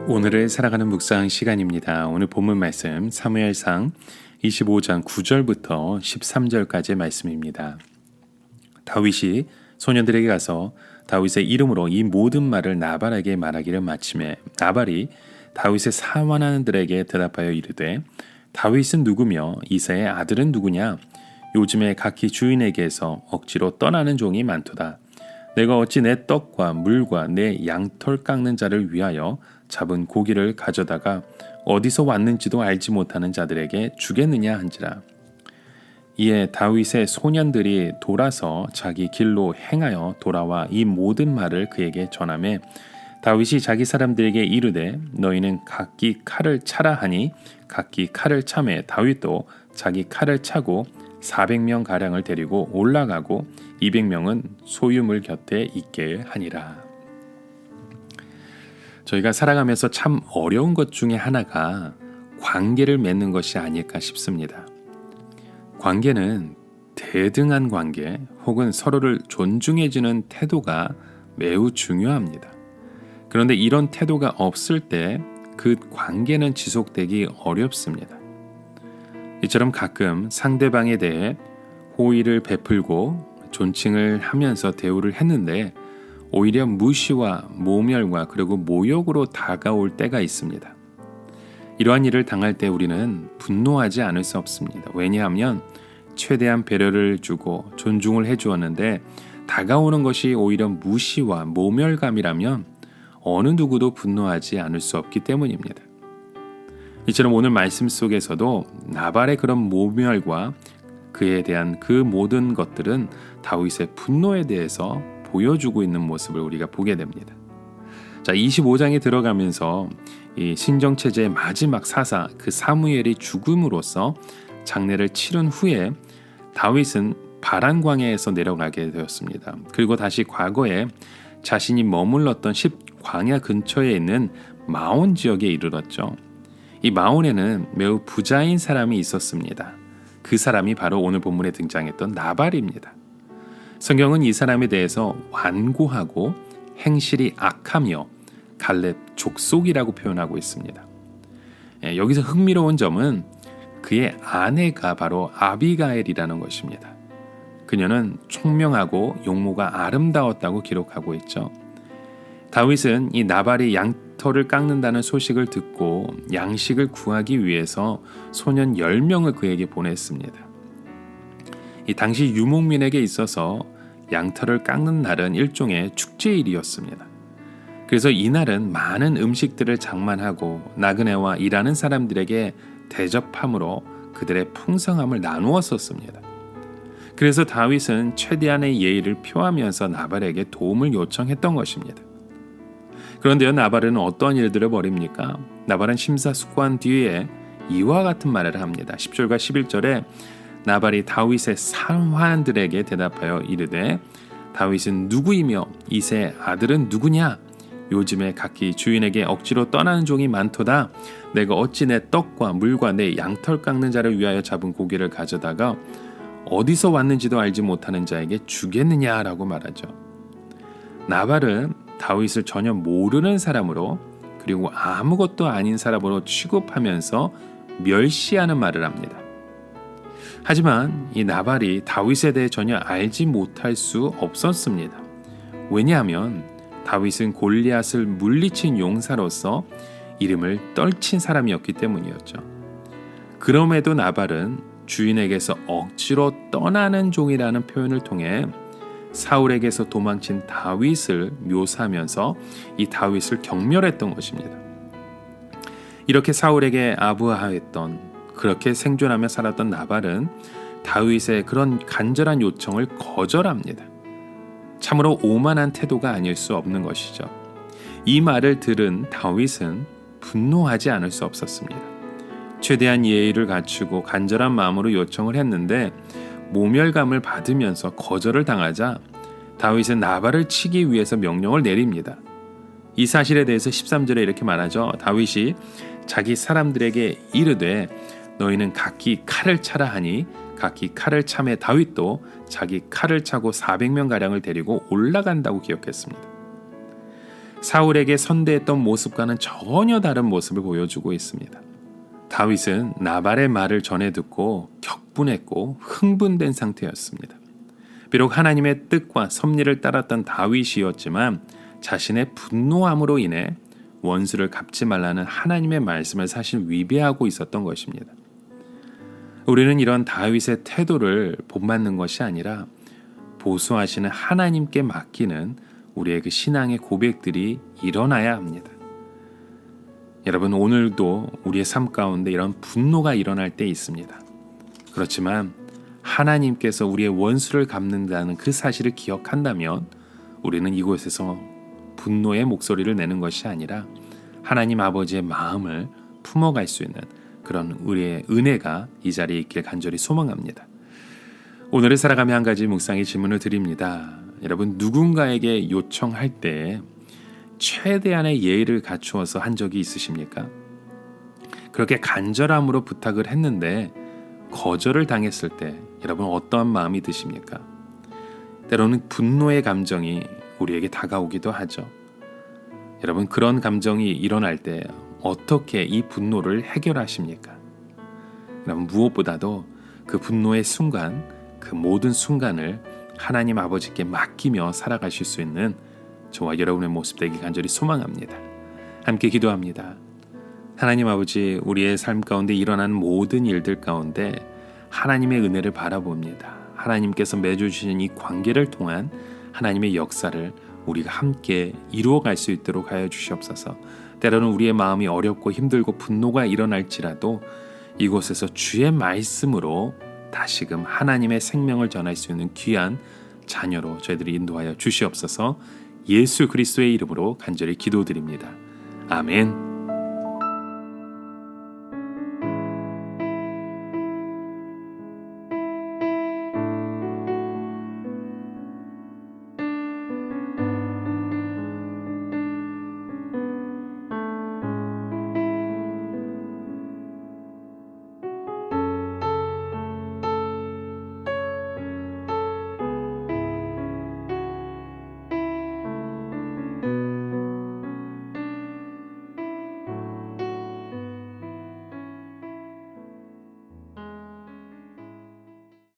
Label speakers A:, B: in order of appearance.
A: 오늘을 살아가는 묵상 시간입니다. 오늘 본문 말씀 사무엘상 25장 9절부터 13절까지의 말씀입니다. 다윗이 소년들에게 가서 다윗의 이름으로 이 모든 말을 나발에게 말하기를 마침에 나발이 다윗의 사환하는들에게 대답하여 이르되 다윗은 누구며 이새의 아들은 누구냐? 요즘에 각기 주인에게서 억지로 떠나는 종이 많도다. 내가 어찌 내 떡과 물과 내 양털 깎는 자를 위하여 잡은 고기를 가져다가 어디서 왔는지도 알지 못하는 자들에게 주겠느냐 한지라. 이에 다윗의 소년들이 돌아서 자기 길로 행하여 돌아와 이 모든 말을 그에게 전하매 다윗이 자기 사람들에게 이르되 너희는 각기 칼을 차라 하니 각기 칼을 차매 다윗도 자기 칼을 차고 400명 가량을 데리고 올라가고 200명은 소유물 곁에 있게 하니라. 저희가 살아가면서 참 어려운 것 중에 하나가 관계를 맺는 것이 아닐까 싶습니다. 관계는 대등한 관계 혹은 서로를 존중해주는 태도가 매우 중요합니다. 그런데 이런 태도가 없을 때 그 관계는 지속되기 어렵습니다. 이처럼 가끔 상대방에 대해 호의를 베풀고 존칭을 하면서 대우를 했는데 오히려 무시와 모멸과 그리고 모욕으로 다가올 때가 있습니다. 이러한 일을 당할 때 우리는 분노하지 않을 수 없습니다. 왜냐하면 최대한 배려를 주고 존중을 해주었는데 다가오는 것이 오히려 무시와 모멸감이라면 어느 누구도 분노하지 않을 수 없기 때문입니다. 이처럼 오늘 말씀 속에서도 나발의 그런 모멸과 그에 대한 그 모든 것들은 다윗의 분노에 대해서 보여주고 있는 모습을 우리가 보게 됩니다. 자, 25장에 들어가면서 이 신정체제의 마지막 사사 그 사무엘이 죽음으로써 장례를 치른 후에 다윗은 바란 광야에서 내려가게 되었습니다. 그리고 다시 과거에 자신이 머물렀던 광야 근처에 있는 마온 지역에 이르렀죠. 이 마온에는 매우 부자인 사람이 있었습니다. 그 사람이 바로 오늘 본문에 등장했던 나발입니다. 성경은 이 사람에 대해서 완고하고 행실이 악하며 갈렙 족속이라고 표현하고 있습니다. 여기서 흥미로운 점은 그의 아내가 바로 아비가엘이라는 것입니다. 그녀는 총명하고 용모가 아름다웠다고 기록하고 있죠. 다윗은 이 나발이 양털을 깎는다는 소식을 듣고 양식을 구하기 위해서 소년 10명을 그에게 보냈습니다. 이 당시 유목민에게 있어서 양털을 깎는 날은 일종의 축제일이었습니다. 그래서 이날은 많은 음식들을 장만하고 나그네와 일하는 사람들에게 대접함으로 그들의 풍성함을 나누었었습니다. 그래서 다윗은 최대한의 예의를 표하면서 나발에게 도움을 요청했던 것입니다. 그런데요, 나발은 어떤 일들을 벌입니까? 나발은 심사숙고한 뒤에 이와 같은 말을 합니다. 10절과 11절에 나발이 다윗의 사환들에게 대답하여 이르되 다윗은 누구이며 이새의 아들은 누구냐? 요즘에 각기 주인에게 억지로 떠나는 종이 많도다. 내가 어찌 내 떡과 물과 내 양털 깎는 자를 위하여 잡은 고기를 가져다가 어디서 왔는지도 알지 못하는 자에게 주겠느냐라고 말하죠. 나발은 다윗을 전혀 모르는 사람으로 그리고 아무것도 아닌 사람으로 취급하면서 멸시하는 말을 합니다. 하지만 이 나발이 다윗에 대해 전혀 알지 못할 수 없었습니다. 왜냐하면 다윗은 골리앗을 물리친 용사로서 이름을 떨친 사람이었기 때문이었죠. 그럼에도 나발은 주인에게서 억지로 떠나는 종이라는 표현을 통해 사울에게서 도망친 다윗을 묘사하면서 이 다윗을 경멸했던 것입니다. 이렇게 사울에게 아부하였던 그렇게 생존하며 살았던 나발은 다윗의 그런 간절한 요청을 거절합니다. 참으로 오만한 태도가 아닐 수 없는 것이죠. 이 말을 들은 다윗은 분노하지 않을 수 없었습니다. 최대한 예의를 갖추고 간절한 마음으로 요청을 했는데 모멸감을 받으면서 거절을 당하자 다윗은 나발을 치기 위해서 명령을 내립니다. 이 사실에 대해서 13절에 이렇게 말하죠. 다윗이 자기 사람들에게 이르되 너희는 각기 칼을 차라 하니 각기 칼을 차매 다윗도 자기 칼을 차고 400명 가량을 데리고 올라간다고 기억했습니다. 사울에게 선대했던 모습과는 전혀 다른 모습을 보여주고 있습니다. 다윗은 나발의 말을 전해 듣고 격분했고 흥분된 상태였습니다. 비록 하나님의 뜻과 섭리를 따랐던 다윗이었지만 자신의 분노함으로 인해 원수를 갚지 말라는 하나님의 말씀을 사실 위배하고 있었던 것입니다. 우리는 이런 다윗의 태도를 본받는 것이 아니라 보수하시는 하나님께 맡기는 우리의 그 신앙의 고백들이 일어나야 합니다. 여러분, 오늘도 우리의 삶 가운데 이런 분노가 일어날 때 있습니다. 그렇지만 하나님께서 우리의 원수를 갚는다는 그 사실을 기억한다면 우리는 이곳에서 분노의 목소리를 내는 것이 아니라 하나님 아버지의 마음을 품어갈 수 있는 그런 우리의 은혜가 이 자리에 있길 간절히 소망합니다. 오늘을 살아가며 한 가지 묵상의 질문을 드립니다. 여러분, 누군가에게 요청할 때 최대한의 예의를 갖추어서 한 적이 있으십니까? 그렇게 간절함으로 부탁을 했는데 거절을 당했을 때 여러분 어떠한 마음이 드십니까? 때로는 분노의 감정이 우리에게 다가오기도 하죠. 여러분, 그런 감정이 일어날 때 어떻게 이 분노를 해결하십니까? 여러분, 무엇보다도 그 분노의 순간, 그 모든 순간을 하나님 아버지께 맡기며 살아가실 수 있는 저와 여러분의 모습 되기 간절히 소망합니다. 함께 기도합니다. 하나님 아버지, 우리의 삶 가운데 일어난 모든 일들 가운데 하나님의 은혜를 바라봅니다. 하나님께서 맺어 주신 이 관계를 통한 하나님의 역사를 우리가 함께 이루어갈 수 있도록 하여 주시옵소서. 때로는 우리의 마음이 어렵고 힘들고 분노가 일어날지라도 이곳에서 주의 말씀으로 다시금 하나님의 생명을 전할 수 있는 귀한 자녀로 저희들이 인도하여 주시옵소서. 예수 그리스도의 이름으로 간절히 기도드립니다. 아멘.